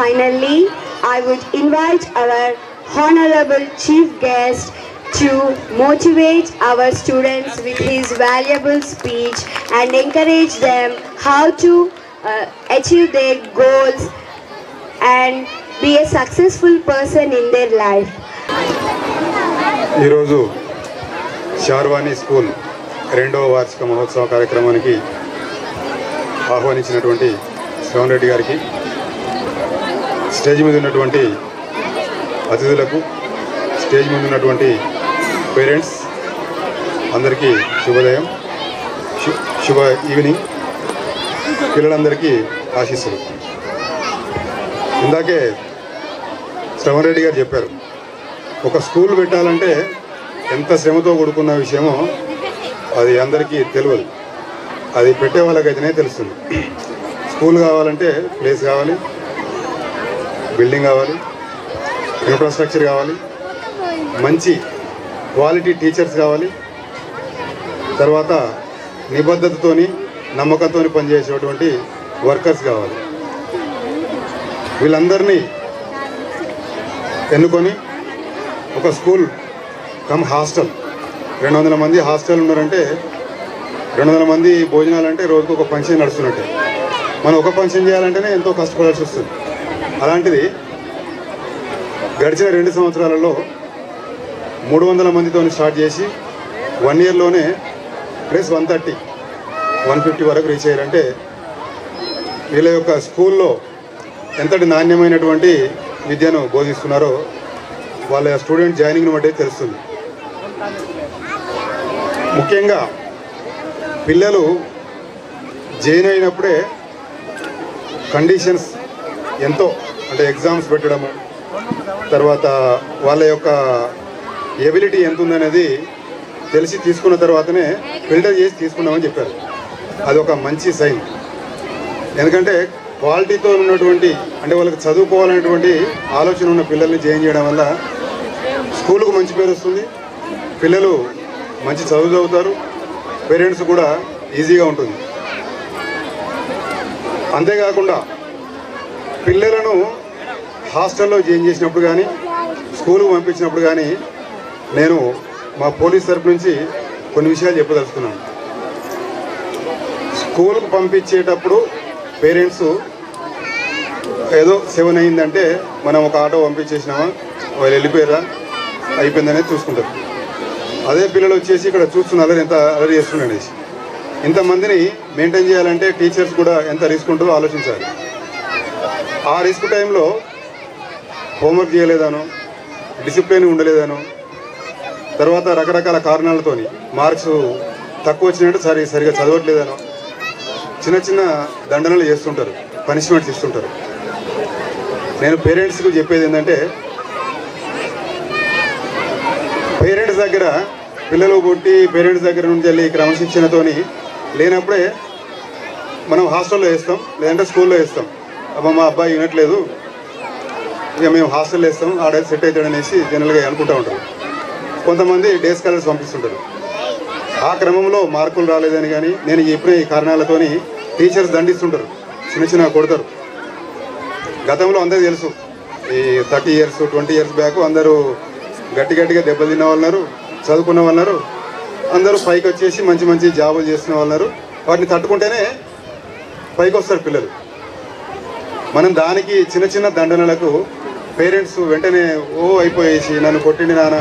finally, I would invite our honorable chief guest to motivate our students with his valuable speech and encourage them how to achieve their goals and be a successful person in their life. ఈరోజు Sharvani school 2వ వార్షిక మహోత్సవ కార్యక్రమానికి ఆహ్వానించినటువంటి శ్రవణ్ రెడ్డి గారికి, stage మీద ఉన్నటువంటి అతిథులకు, stage మీద ఉన్నటువంటి పేరెంట్స్ అందరికీ శుభోదయం, శుభ ఈవినింగ్. పిల్లలందరికీ ఆశీస్సులు. ఇందాకే శ్రవణ్ రెడ్డి గారు చెప్పారు, ఒక స్కూల్ పెట్టాలంటే ఎంత శ్రమతో కూడుకున్న విషయమో అది అందరికీ తెలియదు. అది పెట్టే వాళ్ళకైతేనే తెలుస్తుంది. స్కూల్ కావాలంటే ప్లేస్ కావాలి, బిల్డింగ్ కావాలి, ఇన్ఫ్రాస్ట్రక్చర్ కావాలి, మంచి క్వాలిటీ టీచర్స్ కావాలి, తర్వాత నిబద్ధతతోని నమ్మకంతో పనిచేసేటువంటి వర్కర్స్ కావాలి. వీళ్ళందరినీ ఎన్నుకొని ఒక స్కూల్ కమ్ హాస్టల్, 200 మంది హాస్టల్ ఉన్నారంటే 200 మంది భోజనాలు అంటే రోజుకు ఒక ఫంక్షన్ నడుస్తున్నట్టే. మనం ఒక ఫంక్షన్ చేయాలంటేనే ఎంతో కష్టపడాల్సి వస్తుంది. అలాంటిది గడిచిన 2 సంవత్సరాలలో 300 మందితో స్టార్ట్ చేసి 1 ఇయర్లోనే ప్లస్ 130, 150 వరకు రీచ్ అయ్యారంటే వీళ్ళ యొక్క స్కూల్లో ఎంతటి నాణ్యమైనటువంటి విద్యను బోధిస్తున్నారో వాళ్ళ స్టూడెంట్ జాయినింగ్ని బట్టి తెలుస్తుంది. ముఖ్యంగా పిల్లలు జాయిన్ అయినప్పుడే కండిషన్స్ ఎంతో, అంటే ఎగ్జామ్స్ పెట్టడము, తర్వాత వాళ్ళ యొక్క ఎబిలిటీ ఎంత ఉందనేది తెలిసి తీసుకున్న తర్వాతనే ఫిల్టర్ చేసి తీసుకున్నామని చెప్పారు. అది ఒక మంచి సైన్. ఎందుకంటే క్వాలిటీతో ఉన్నటువంటి, అంటే వాళ్ళకి చదువుకోవాలనేటువంటి ఆలోచన ఉన్న పిల్లల్ని జాయిన్ చేయడం వల్ల స్కూలుకు మంచి పేరు వస్తుంది, పిల్లలు మంచి చదువు చదువుతారు, పేరెంట్స్ కూడా ఈజీగా ఉంటుంది. అంతేకాకుండా పిల్లలను హాస్టల్లో జాయిన్ చేసినప్పుడు కానీ, స్కూలుకు పంపించినప్పుడు కానీ నేను మా పోలీస్ తరపు నుంచి కొన్ని విషయాలు చెప్పదలుచుకున్నాను. స్కూలుకు పంపించేటప్పుడు పేరెంట్స్ ఏదో 7 అయిందంటే మనం ఒక ఆటో పంపించేసినామా, వాళ్ళు వెళ్ళిపోయారా, అయిపోయిందనేది చూసుకుంటారు. అదే పిల్లలు వచ్చేసి ఇక్కడ చూస్తున్నారు ఎంత అలరి చేస్తున్నారు అనేసి. ఇంతమందిని మెయింటైన్ చేయాలంటే టీచర్స్ కూడా ఎంత రిస్క్ ఉంటుందో ఆలోచించాలి. ఆ రిస్క్ టైంలో హోంవర్క్ చేయలేదాను, డిసిప్లిన్ ఉండలేదాను, తర్వాత రకరకాల కారణాలతోని మార్క్స్ తక్కువ వచ్చినట్టు సరిగా చదవట్లేదాను చిన్న చిన్న దండనలు చేస్తుంటారు, పనిష్మెంట్స్ ఇస్తుంటారు. నేను పేరెంట్స్కి చెప్పేది ఏంటంటే, పేరెంట్స్ దగ్గర పిల్లలు పుట్టి పేరెంట్స్ దగ్గర నుంచి వెళ్ళి క్రమశిక్షణతోని లేనప్పుడే మనం హాస్టల్లో వేస్తాం, లేదంటే స్కూల్లో వేస్తాం. అబ్బా మా అబ్బాయి వినట్లేదు, ఇక మేము హాస్టల్లో వేస్తాం, ఆడ సెట్ అవుతాడు అనేసి జనరల్గా అనుకుంటూ ఉంటారు. కొంతమంది డే స్కాలర్స్ పంపిస్తుంటారు. ఆ క్రమంలో మార్కులు రాలేదని కానీ నేను చెప్పిన ఈ కారణాలతోని టీచర్స్ దండిస్తుంటారు, చిన్న కొడతారు. గతంలో అందరికీ తెలుసు, ఈ 30 ఇయర్స్ 20 ఇయర్స్ బ్యాక్ అందరూ గట్టిగా దెబ్బలు తిన్న వాళ్ళన్నారు, చదువుకున్న వాళ్ళన్నారు, అందరూ పైకి వచ్చేసి మంచి జాబులు చేస్తున్న వాళ్ళన్నారు. వాటిని తట్టుకుంటేనే పైకి వస్తారు పిల్లలు. మనం దానికి చిన్న దండనలకు పేరెంట్స్ వెంటనే అయిపోయేసి నన్ను కొట్టింది నాన్న,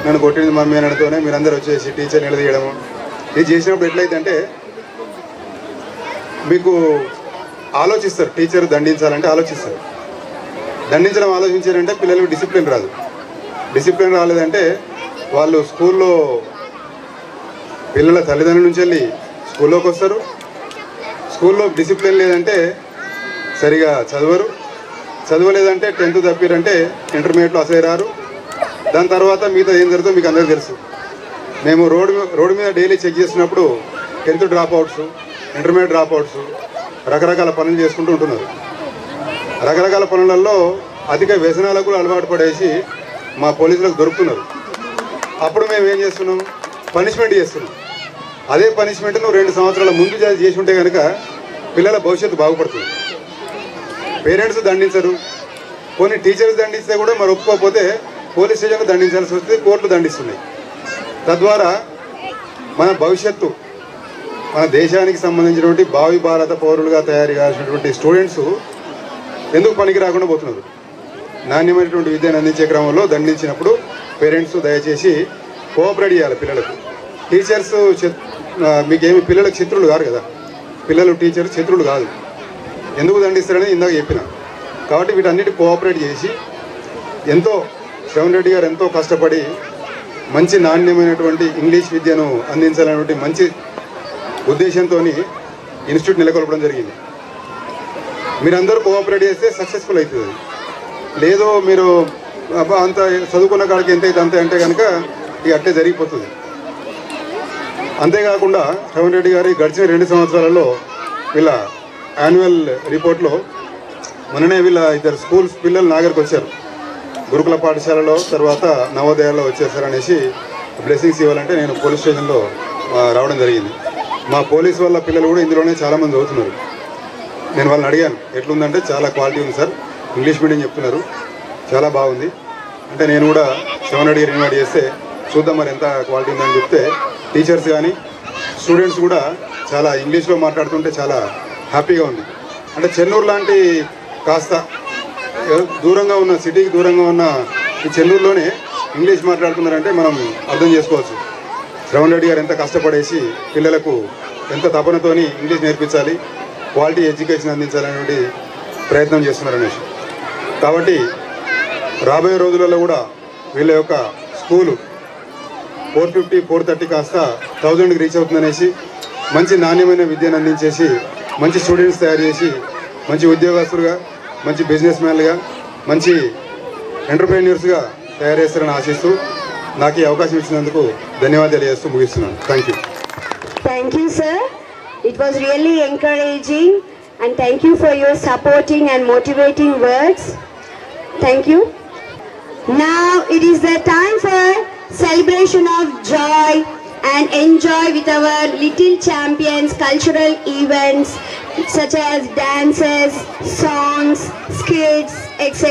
నన్ను కొట్టింది మమ్మీ అనడంతోనే మీరందరూ వచ్చేసి టీచర్ నిలదీయడము. ఇది చేసినప్పుడు ఎట్లయితే మీకు ఆలోచిస్తారు, టీచర్ దండించాలంటే ఆలోచిస్తారు. దండించడం ఆలోచించారంటే పిల్లలకు డిసిప్లిన్ రాదు. డిసిప్లిన్ రాలేదంటే వాళ్ళు స్కూల్లో పిల్లల తల్లిదండ్రుల నుంచి వెళ్ళి స్కూల్లోకి వస్తారు. స్కూల్లో డిసిప్లిన్ లేదంటే సరిగా చదవలేదంటే 10th తప్పిరంటే ఇంటర్మీడియట్లో అసలు రారు. దాని తర్వాత మిగతా ఏం జరుగుతుందో మీకు అందరికీ తెలుసు. మేము రోడ్డు మీద డైలీ చెక్ చేసినప్పుడు 10th డ్రాప్అవుట్స్, ఇంటర్మీడియట్ డ్రాప్అవుట్స్ రకరకాల పనులు చేసుకుంటూ ఉంటున్నారు. రకరకాల పనులలో అధిక వ్యసనాలకు కూడా అలవాటు పడేసి మా పోలీసులకు దొరుకుతున్నారు. అప్పుడు మేము ఏం చేస్తున్నాం, పనిష్మెంట్ చేస్తున్నాం. అదే పనిష్మెంట్ నువ్వు 2 సంవత్సరాల ముందు చేసి ఉంటే కనుక పిల్లల భవిష్యత్తు బాగుపడుతుంది. పేరెంట్స్ దండించరు, కొన్ని టీచర్స్ దండిస్తే కూడా మరి ఒప్పుకోకపోతే పోలీస్ స్టేషన్లో దండించాల్సి వస్తుంది, కోర్టులు దండిస్తున్నాయి. తద్వారా మన భవిష్యత్తు, మన దేశానికి సంబంధించినటువంటి భావి భారత పౌరులుగా తయారు కావాల్సినటువంటి స్టూడెంట్స్ ఎందుకు పనికి రాకుండా పోతున్నారు? నాణ్యమైనటువంటి విద్యను అందించే క్రమంలో దండించినప్పుడు పేరెంట్స్ దయచేసి కోఆపరేట్ చేయాలి పిల్లలకు. టీచర్స్ మీకేమి పిల్లలకు శత్రువులు కాదు కదా, పిల్లలు టీచర్స్ శత్రువులు కాదు. ఎందుకు దండిస్తారని ఇందాక చెప్పిన. కాబట్టి వీటన్నిటి కోఆపరేట్ చేసి ఎంతో శ్రవణ్ రెడ్డి గారు ఎంతో కష్టపడి మంచి నాణ్యమైనటువంటి ఇంగ్లీష్ విద్యను అందించాలనేటువంటి మంచి ఉద్దేశంతో ఇన్స్టిట్యూట్ నెలకొల్పడం జరిగింది. మీరందరూ కోఆపరేట్ చేస్తే సక్సెస్ఫుల్ అవుతుంది. లేదో మీరు అంత చదువుకున్న కాడికి ఎంత అయితే అంతే అంటే కనుక ఇక అట్టే జరిగిపోతుంది. అంతేకాకుండా శ్రవణ్ రెడ్డి గారి గడిచిన 2 సంవత్సరాలలో వీళ్ళ యాన్యువల్ రిపోర్ట్లో మొన్ననే వీళ్ళ 2 స్కూల్స్ పిల్లలు నా దగ్గరకు వచ్చారు. గురుకుల పాఠశాలలో తర్వాత నవోదయాల్లో వచ్చేసారనేసి బ్లెస్సింగ్స్ ఇవ్వాలంటే నేను పోలీస్ స్టేషన్లో రావడం జరిగింది. మా పోలీస్ వాళ్ళ పిల్లలు కూడా ఇందులోనే చాలామంది చదువుతున్నారు. నేను వాళ్ళని అడిగాను, ఎట్లుందంటే చాలా క్వాలిటీ ఉంది సార్, ఇంగ్లీష్ మీడియం చెప్తున్నారు, చాలా బాగుంది అంటే నేను కూడా శ్రవణ్ రెడ్డి గారు ఇన్వైట్ చేస్తే చూద్దాం మరి ఎంత క్వాలిటీ ఉందని చెప్తే టీచర్స్ కానీ స్టూడెంట్స్ కూడా చాలా ఇంగ్లీష్లో మాట్లాడుతుంటే చాలా హ్యాపీగా ఉంది. అంటే చెన్నూరు లాంటి కాస్త దూరంగా ఉన్న సిటీకి దూరంగా ఉన్న ఈ చెన్నూరులోనే ఇంగ్లీష్ మాట్లాడుతున్నారంటే మనం అర్థం చేసుకోవచ్చు శ్రవణ్ రెడ్డి గారు ఎంత కష్టపడేసి పిల్లలకు ఎంత తపనతోని ఇంగ్లీష్ నేర్పించాలి, క్వాలిటీ ఎడ్యుకేషన్ అందించాలనేటువంటి ప్రయత్నం చేస్తున్నారు అనేసి. కాబట్టి రాబోయే రోజులలో కూడా వీళ్ళ యొక్క స్కూలు 450, 430 కాస్త 1000కి రీచ్ అవుతుందనేసి మంచి నాణ్యమైన విద్యను అందించేసి మంచి స్టూడెంట్స్ తయారు చేసి మంచి ఉద్యోగస్తులుగా, మంచి బిజినెస్ మ్యాన్లుగా, మంచి ఎంటర్ప్రెన్యూర్స్గా తయారు చేస్తారని ఆశిస్తూ నాకు ఈ అవకాశం ఇచ్చినందుకు ధన్యవాదాలు తెలియజేస్తూ ముగిస్తున్నాను. Thank you. Thank you, sir. It was really encouraging, and thank you for your supporting and motivating words. Thank you. Now it is the time for celebration of joy and enjoy with our little champions cultural events such as dances, songs, skits, etc.